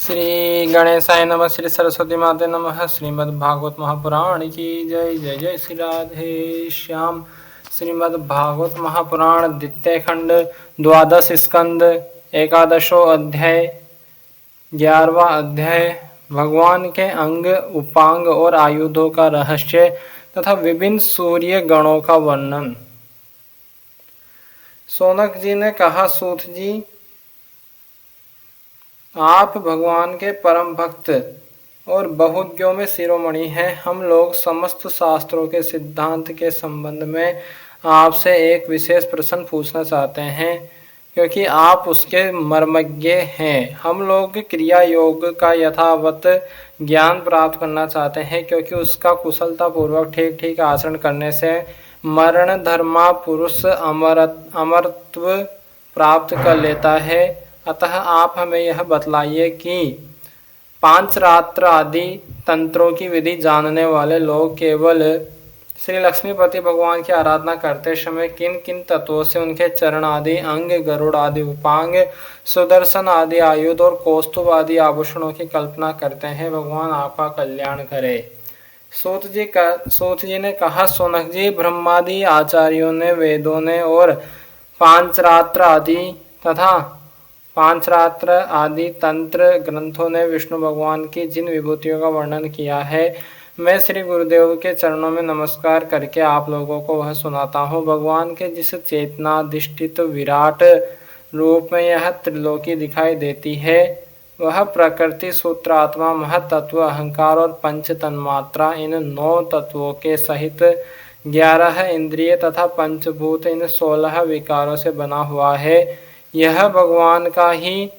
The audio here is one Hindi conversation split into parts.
श्री गणेशाय नमः। श्री सरस्वती माते नमः। श्रीमद् भागवत महापुराण की जय। जय जय श्री राधे श्याम। श्रीमद् भागवत महापुराण द्वितीय खंड द्वादश स्कंद एकादशो अध्याय 11वां अध्याय भगवान के अंग उपांग और आयुधों का रहस्य तथा विभिन्न सूर्य गणों का वर्णन। सोनक जी ने कहा, सूत जी, आप भगवान के परम भक्त और बहुज्ञों में शिरोमणि हैं। हम लोग समस्त शास्त्रों के सिद्धांत के संबंध में आपसे एक विशेष प्रश्न पूछना चाहते हैं, क्योंकि आप उसके मर्मज्ञ हैं। हम लोग क्रिया योग का यथावत ज्ञान प्राप्त करना चाहते हैं, क्योंकि उसका कुशलता पूर्वक ठीक ठीक आचरण करने से मरण धर्मा पुरुष अमरत्व प्राप्त कर लेता है। अतः आप हमें यह बतलाइए कि पांचरात्र आदि तंत्रों की विधि जानने वाले लोग केवल श्री लक्ष्मीपति भगवान की आराधना करते समय किन किन तत्वों से उनके चरण आदि अंग, गरुड़ आदि उपांग, सुदर्शन आदि आयुध और कौस्तुभ आदि आभूषणों की कल्पना करते हैं। भगवान आपका कल्याण करे। सूत जी ने कहा, सोनक जी, ब्रह्मादि आचार्यों ने, वेदों ने और पांचरात्र आदि तंत्र ग्रंथों ने विष्णु भगवान की जिन विभूतियों का वर्णन किया है, मैं श्री गुरुदेव के चरणों में नमस्कार करके आप लोगों को वह सुनाता हूँ। भगवान के जिस चेतनाधिष्ठित विराट रूप में यह त्रिलोकी दिखाई देती है, वह प्रकृति, सूत्र, आत्मा, महतत्व, अहंकार और पंच तन्मात्रा, इन 9 तत्वों के सहित 11 इंद्रिय तथा पंचभूत, इन 16 विकारों से बना हुआ है। यह भगवान का ही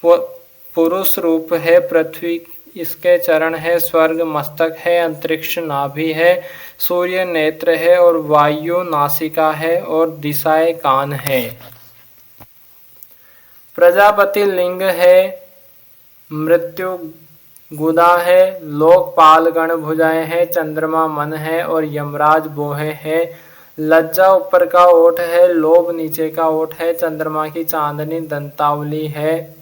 पुरुष रूप है। पृथ्वी इसके चरण है, स्वर्ग मस्तक है, अंतरिक्ष नाभि है, सूर्य नेत्र है और वायु नासिका है और दिशाएं कान है। प्रजापति लिंग है, मृत्यु गुदा है, लोकपाल गण भुजाएं हैं, चंद्रमा मन है और यमराज बोहे है। लज्जा ऊपर का ओठ है, लोभ नीचे का ओठ है, चंद्रमा की चांदनी दंतावली है,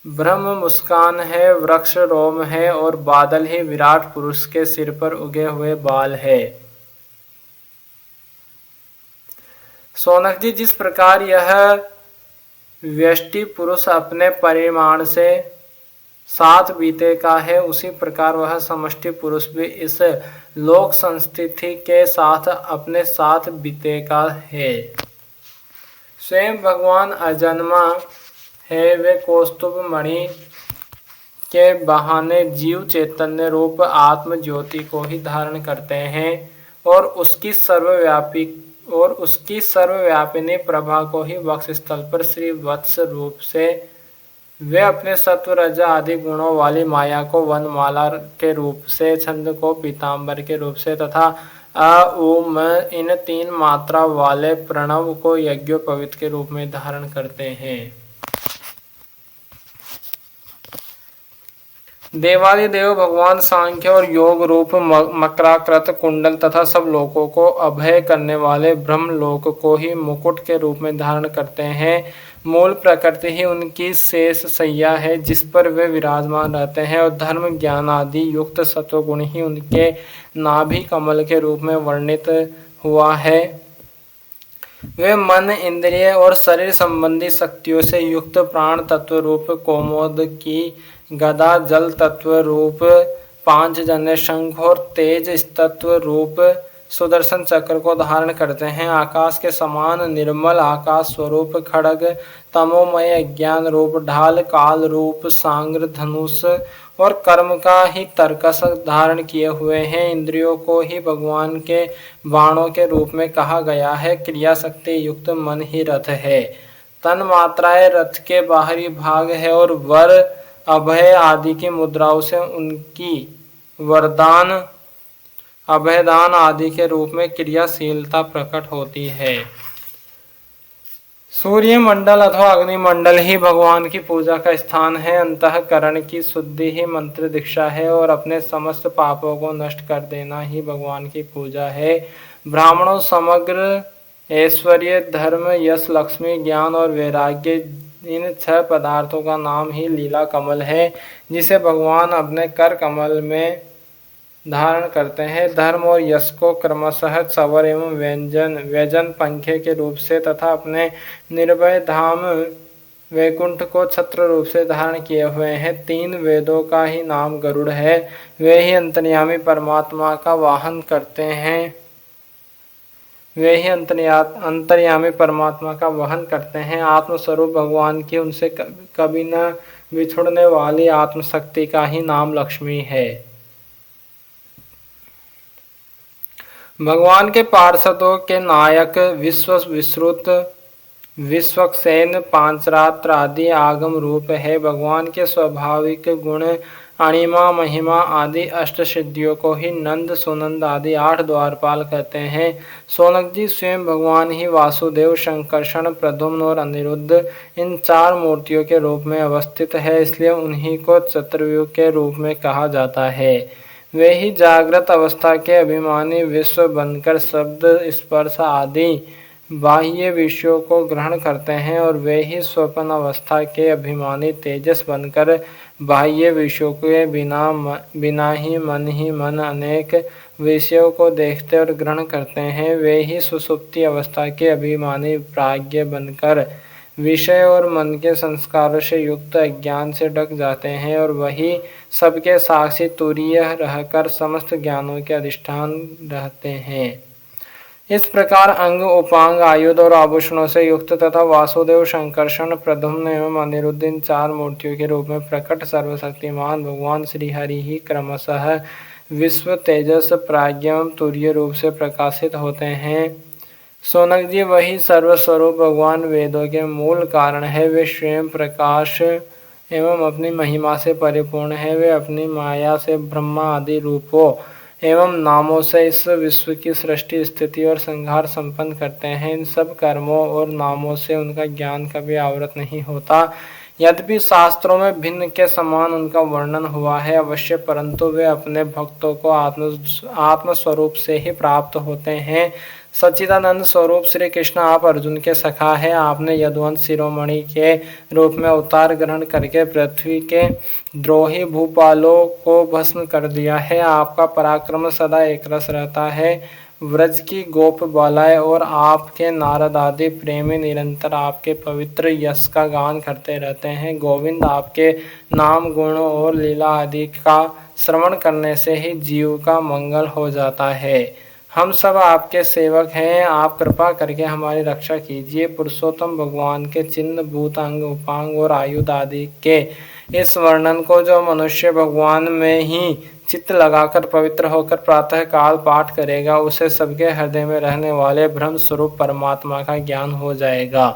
ब्रह्म मुस्कान है, वृक्ष रोम है और बादल ही विराट पुरुष के सिर पर उगे हुए बाल है। सोनक जी, जिस प्रकार यह व्यष्टि पुरुष अपने परिमाण से 7 बीते का है, उसी प्रकार वह समष्टि पुरुष भी इस लोक संस्थिति के साथ अपने 7 बीते का है। स्वयं भगवान अजन्मा है। वे कौस्तुभ मणि के बहाने जीव चैतन्य रूप आत्म ज्योति को ही धारण करते हैं और उसकी सर्वव्यापिनी प्रभा को ही वक्षस्थल पर श्री वत्स रूप से वे अपने सत्व, रज आदि गुणों वाली माया को वनमाला के रूप से, छंद को पीतांबर के रूप से तथा अ उ म इन 3 मात्रा वाले प्रणव को यज्ञोपवीत के रूप में धारण करते हैं। देवादिदेव भगवान सांख्य और योग रूप मकराकृत कुंडल तथा सब लोकों को अभय करने वाले ब्रह्मलोक को ही मुकुट के रूप में धारण करते हैं। मूल प्रकृति ही उनकी शेष सैया है, जिस पर वे विराजमान रहते हैं और धर्म ज्ञान आदि युक्त सत्वगुण ही उनके नाभि कमल के रूप में वर्णित हुआ है। वे मन, इंद्रिय और शरीर संबंधी शक्तियों से युक्त प्राण तत्व रूप कोमोद की गदा, जल तत्व रूप पांचजन्य शंख और तेज तत्व रूप सुदर्शन चक्र को धारण करते हैं। आकाश के समान निर्मल आकाश स्वरूप खड्ग, तमोमय अज्ञान रूप ढाल, काल रूप सांग्र धनुष और कर्म का ही तर्कस धारण किए हुए हैं। इंद्रियों को ही भगवान के बाणों के रूप में कहा गया है। क्रिया शक्ति युक्त मन ही रथ है। तन मात्राएं रथ के बाहरी भाग है और वर, अभय आदि की मुद्राओं से उनकी वरदान, अभयदान आदि के रूप में क्रियाशीलता प्रकट होती है। सूर्य मंडल अथवा अग्निमंडल ही भगवान की पूजा का स्थान है। अंतःकरण की शुद्धि ही मंत्र दीक्षा है और अपने समस्त पापों को नष्ट कर देना ही भगवान की पूजा है। ब्राह्मणों समग्र ऐश्वर्य, धर्म, यश, लक्ष्मी, ज्ञान और वैराग्य इन 6 पदार्थों का नाम ही लीला कमल है, जिसे भगवान अपने कर कमल में धारण करते हैं। धर्म और यश को क्रमशः चवर एवं व्यजन पंखे के रूप से तथा अपने निर्भय धाम वैकुंठ को छत्र रूप से धारण किए हुए हैं। 3 वेदों का ही नाम गरुड़ है, वे ही अंतर्यामी परमात्मा का वाहन करते हैं। वे ही अंतर्यामी परमात्मा का वहन करते हैं। आत्मस्वरूप भगवान की उनसे कभी न बिछुड़ने वाली आत्मशक्ति का ही नाम लक्ष्मी है। भगवान के पार्षदों के नायक विश्रुत विश्वक्सेन पांचरात्र आदि आगम रूप है। भगवान के स्वाभाविक गुण अणिमा महिमा आदि अष्ट सिद्धियों को ही नंद सुनंद आदि 8 द्वारपाल कहते हैं। सोनक जी स्वयं भगवान ही वासुदेव, शंकर्षण, प्रद्युम्न और अनिरुद्ध इन 4 मूर्तियों के रूप में अवस्थित है, इसलिए उन्हीं को चतुर्युग के रूप में कहा जाता है। वे ही जागृत अवस्था के अभिमानी विश्व बनकर शब्द स्पर्श आदि बाह्य विषयों को ग्रहण करते हैं और वे ही स्वप्न अवस्था के अभिमानी तेजस बनकर बाह्य विषयों के बिना ही मन अनेक विषयों को देखते और ग्रहण करते हैं। वे ही सुसुप्ति अवस्था के अभिमानी प्राज्ञ बनकर विषय और मन के संस्कारों से युक्त अज्ञान से ढक जाते हैं और वही सबके साक्षी तुरीय रहकर समस्त ज्ञानों के अधिष्ठान रहते हैं। इस प्रकार अंग उपांग आयुध और आभूषणों से युक्त तथा वासुदेव, शंकर्षण, प्रद्युम्न एवं अनिरुद्ध इन 4 मूर्तियों के रूप में प्रकट सर्वशक्तिमान भगवान श्री हरि ही क्रमशः विश्व तेजस प्राज्ञ एवं तुरीय रूप से प्रकाशित होते हैं। सोनक जी वही सर्वस्वरूप भगवान वेदों के मूल कारण है। वे स्वयं प्रकाश एवं अपनी महिमा से परिपूर्ण है। वे अपनी माया से ब्रह्मा आदि रूपों एवं नामों से इस विश्व की सृष्टि, स्थिति और संहार संपन्न करते हैं। इन सब कर्मों और नामों से उनका ज्ञान कभी आवृत नहीं होता। यद्यपि शास्त्रों में भिन्न के समान उनका वर्णन हुआ है अवश्य, परंतु वे अपने भक्तों को आत्म स्वरूप से ही प्राप्त होते हैं। सच्चिदानंद स्वरूप श्री कृष्ण आप अर्जुन के सखा है। आपने यदुवंश शिरोमणि के रूप में अवतार ग्रहण करके पृथ्वी के द्रोही भूपालों को भस्म कर दिया है। आपका पराक्रम सदा एकरस रहता है। व्रज की गोप बालाएं और आपके नारद आदि प्रेमी निरंतर आपके पवित्र यश का गान करते रहते हैं। गोविंद आपके नाम, गुण और लीला आदि का श्रवण करने से ही जीव का मंगल हो जाता है। हम सब आपके सेवक हैं, आप कृपा करके हमारी रक्षा कीजिए। पुरुषोत्तम भगवान के चिन्ह, भूत, अंग, उपांग और आयुध आदि के इस वर्णन को जो मनुष्य भगवान में ही चित्त लगाकर पवित्र होकर प्रातः काल पाठ करेगा, उसे सबके हृदय में रहने वाले ब्रह्म स्वरूप परमात्मा का ज्ञान हो जाएगा।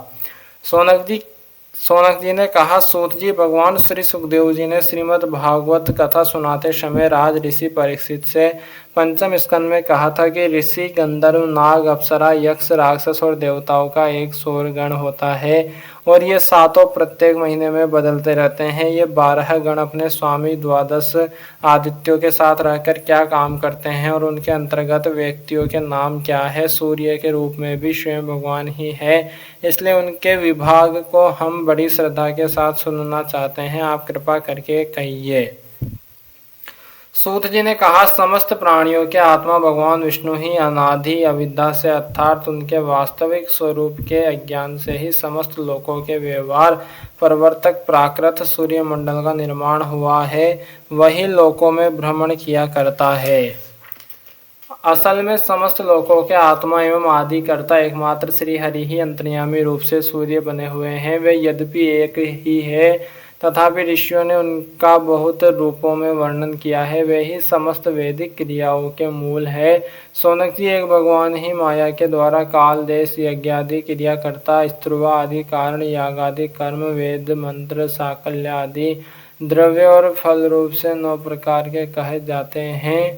सोनक जी ने कहा, सूत जी, भगवान श्री सुखदेव जी ने श्रीमद् भागवत कथा सुनाते समय राज ऋषि परीक्षित से पंचम स्कंद में कहा था कि ऋषि, गंधर्व, नाग, अप्सरा, यक्ष, राक्षस और देवताओं का एक सौरगण होता है और ये 7 प्रत्येक महीने में बदलते रहते हैं। ये 12 गण अपने स्वामी 12 आदित्यों के साथ रहकर क्या काम करते हैं और उनके अंतर्गत व्यक्तियों के नाम क्या है। सूर्य के रूप में भी स्वयं भगवान ही है, इसलिए उनके विभाग को हम बड़ी श्रद्धा के साथ सुनना चाहते हैं। आप कृपा करके कहिए। सूत जी ने कहा, समस्त प्राणियों के आत्मा भगवान विष्णु ही अनादि अविद्या से अर्थात उनके वास्तविक स्वरूप के अज्ञान से ही समस्त लोकों के व्यवहार प्रवर्तक प्राकृत सूर्य मंडल का निर्माण हुआ है। वही लोकों में भ्रमण किया करता है। असल में समस्त लोकों के आत्मा एवं आदि कर्ता एकमात्र श्री हरि ही अंतर्यामी रूप से सूर्य बने हुए हैं। वे यद्यपि एक ही है, तथापि ऋषियों ने उनका बहुत रूपों में वर्णन किया है। वे ही समस्त वैदिक क्रियाओं के मूल है। सोनक जी, एक भगवान ही माया के द्वारा काल, देश, यज्ञ आदि क्रिया करता, स्त्रुवा आदि कारण, याग आदि कर्म, वेद मंत्र, साकल्य आदि द्रव्य और फल रूप से 9 प्रकार के कहे जाते हैं।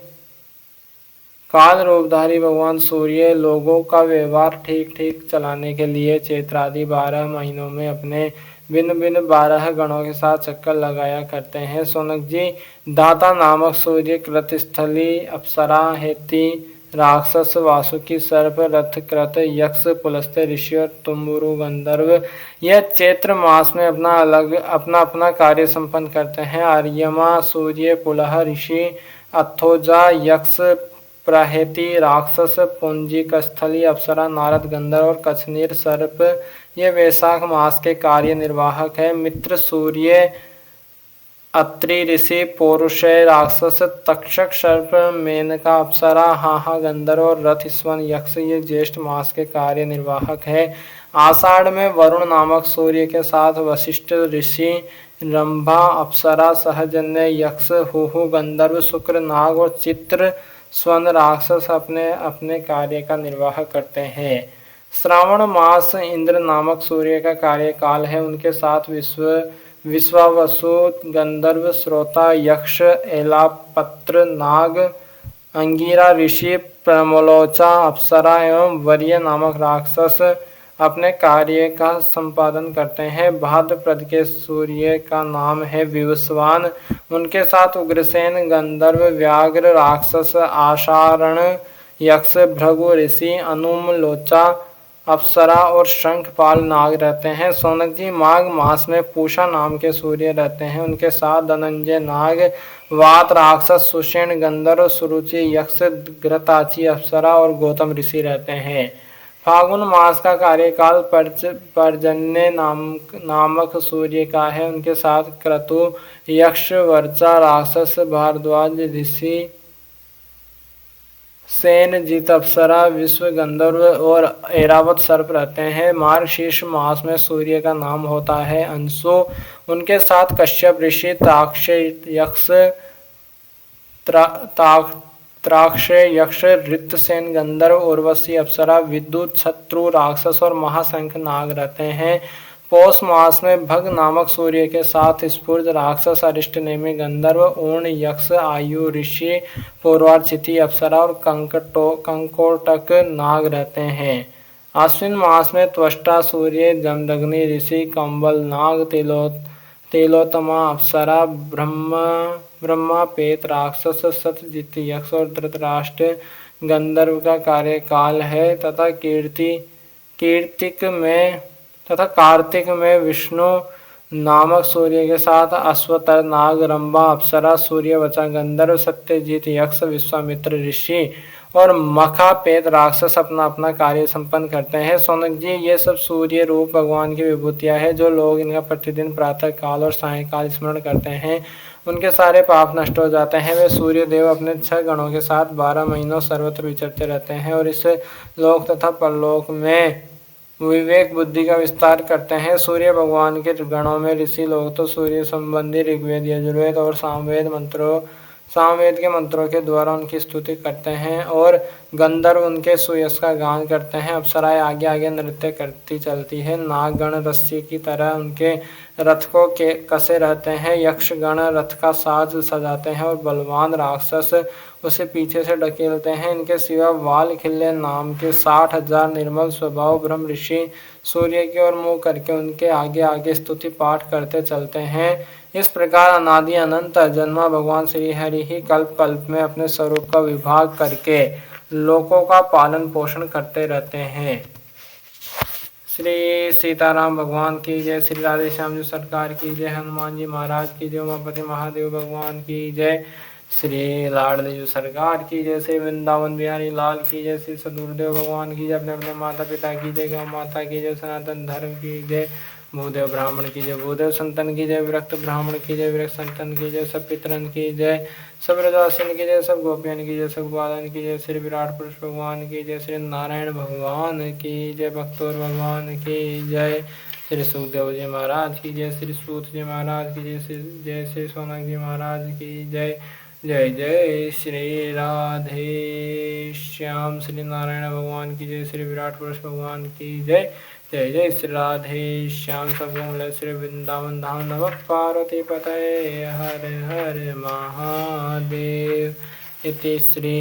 काल रूपधारी भगवान सूर्य लोगों का व्यवहार ठीक ठीक चलाने के लिए चैत्र आदि 12 महीनों में अपने भिन्न भिन्न 12 गणों के साथ चक्कर लगाया करते हैं। सोनक जी, दाता नामक सूर्य, कृतस्थली, अप्सरा, हेती, राक्षस, वासुकी, सर्प, रथकृत, यक्ष, पुलस्त्य ऋषि और तुम्बुरु गंधर्व यह चैत्र मास में अपना अपना कार्य संपन्न करते हैं। आर्यमा, सूर्य, पुलह ऋषि, अथोजा, यक्ष, प्रहति, राक्षस, पुंजिक, स्थली, अप्सरा, नारद, गंधर्व और कछनीर सर्प ये वैशाख मास के कार्य निर्वाहक है। मित्र, सूर्य, अत्रि ऋषि, पौरुषेय राक्षस, तक्षक, सर्प, मेनका, अप्सरा, हाहा, गंधर्व और रथस्वन यक्ष ये ज्येष्ठ मास के कार्य निर्वाहक है। आषाढ़ में वरुण नामक सूर्य के साथ वशिष्ठ ऋषि, रंभा, अप्सरा, सहजन्य यक्ष, हुहु गंधर्व, शुक्र नाग और चित्र स्वन राक्षस अपने अपने कार्य का निर्वाह करते हैं। श्रावण मास इंद्र नामक सूर्य का कार्यकाल है। उनके साथ विश्वावसु, गंधर्व, श्रोता, यक्ष, एलापत्र, नाग, अंगिरा ऋषि, प्रमलोचा, अप्सरा एवं वर्य नामक राक्षस अपने कार्य का संपादन करते हैं। भाद्रपद के सूर्य का नाम है विवस्वान। उनके साथ उग्रसेन, गंधर्व, व्याघ्र, राक्षस, आषाढ़ यक्ष, भृगु ऋषि, अनुम, लोचा, अप्सरा और शंखपाल नाग रहते हैं। सोनक जी, माघ मास में पूषा नाम के सूर्य रहते हैं। उनके साथ धनंजय नाग, वात राक्षस, सुषेण गंधर्व, सुरुचि यक्ष, घृताची अप्सरा और गौतम ऋषि रहते हैं। फागुन मास का कार्यकाल पर्जन्य नामक सूर्य का है। उनके साथ क्रतु यक्ष, वर्चा राक्षस, भारद्वाज ऋषि, सेन, जीत अप्सरा, विश्व गंधर्व और ऐरावत सर्प रहते हैं। मार्गशीर्ष मास में सूर्य का नाम होता है अंशु। उनके साथ कश्यप ऋषि, त्राक्षय यक्ष, ऋतसेन गंधर्व, उर्वशी अप्सरा, विद्युत, शत्रु राक्षस और महाशंख नाग रहते हैं। पौष मास में भग नामक सूर्य के साथ स्फूर्त राक्षस, अरिष्टनेमी गंधर्व, ऊर्ण यक्ष, आयु ऋषि, पूर्वार्चिति अप्सरा और कंकोटक नाग रहते हैं। आश्विन मास में त्वष्टा सूर्य, जमदग्नि ऋषि, कंबल नाग, तेलोत्तमा अप्सरा, ब्रह्मा पेत राक्षस, सतजित यक्ष और धृतराष्ट्र गंधर्व का कार्यकाल है तथा कार्तिक में विष्णु नामक सूर्य के साथ अश्वतर नाग, रंभा अप्सरा, सूर्यवचा गंधर्व, सत्यजित यक्ष, विश्वामित्र ऋषि और मखा पेत राक्षस अपना अपना कार्य संपन्न करते हैं। सोनक जी, ये सब सूर्य रूप भगवान की विभूतियां हैं। जो लोग इनका प्रतिदिन प्रातः काल और सायंकाल स्मरण करते हैं उनके सारे पाप नष्ट हो जाते हैं। वे सूर्य देव अपने 6 गणों के साथ 12 महीनों सर्वत्र विचरते रहते हैं और इस लोक तथा परलोक में विवेक बुद्धि का विस्तार करते हैं। सूर्य भगवान के गणों में ऋषि लोग तो सूर्य संबंधी ऋग्वेद, यजुर्वेद और सामवेद के मंत्रों के द्वारा उनकी स्तुति करते हैं और गंधर्व उनके सुयश का गान करते हैं। अप्सराएं आगे आगे नृत्य करती चलती है। नागगण रस्सी की तरह उनके रथ को कसे रहते हैं। यक्षगण रथ का साज सजाते हैं और बलवान राक्षस उसे पीछे से ढकेलते हैं। इनके सिवा वाल खिल्ले नाम के 60,000 निर्मल स्वभाव ब्रह्म ऋषि सूर्य की ओर मुंह करके उनके आगे आगे स्तुति पाठ करते चलते हैं। इस प्रकार अनादि अनंत जन्मा भगवान श्री हरि ही कल्प कल्प में अपने स्वरूप का विभाग करके लोकों का पालन पोषण करते रहते हैं। श्री सीताराम भगवान की जय, श्री राधे श्याम जी सरकार की जय, हनुमान जी महाराज की जय, उमापति महादेव भगवान की जय, श्री लाडली सरकार की जय, श्री वृंदावन बिहारी लाल की जय, श्री सदगुरुदेव भगवान की जय, अपने अपने माता पिता की जय, गौ माता की जय, सनातन धर्म की जय, भूदेव ब्राह्मण की जय, भूदेव संतन की जय, विरक्त ब्राह्मण की जय, विरक्त संतन की जय, सब पितरन की जय, सब रजवासिन की जय, सब गोपियन की जय, सब ग्वालन की जय, श्री विराट पुरुष भगवान की जय, श्री नारायण भगवान की जय, भक्तोर भगवान की जय, श्री सुखदेव जी महाराज की जय, श्री सूत जी महाराज की जय, श्री सोनक जी महाराज की जय। जय जय श्री राधे श्याम, श्री नारायण भगवान की जय, श्री विराट पुरुष भगवान की जय। जय जय श्री राधे श्याम, सबको मिले श्री वृंदावन धाम। नमः पार्वती पतये हर हर महादेव। इति श्री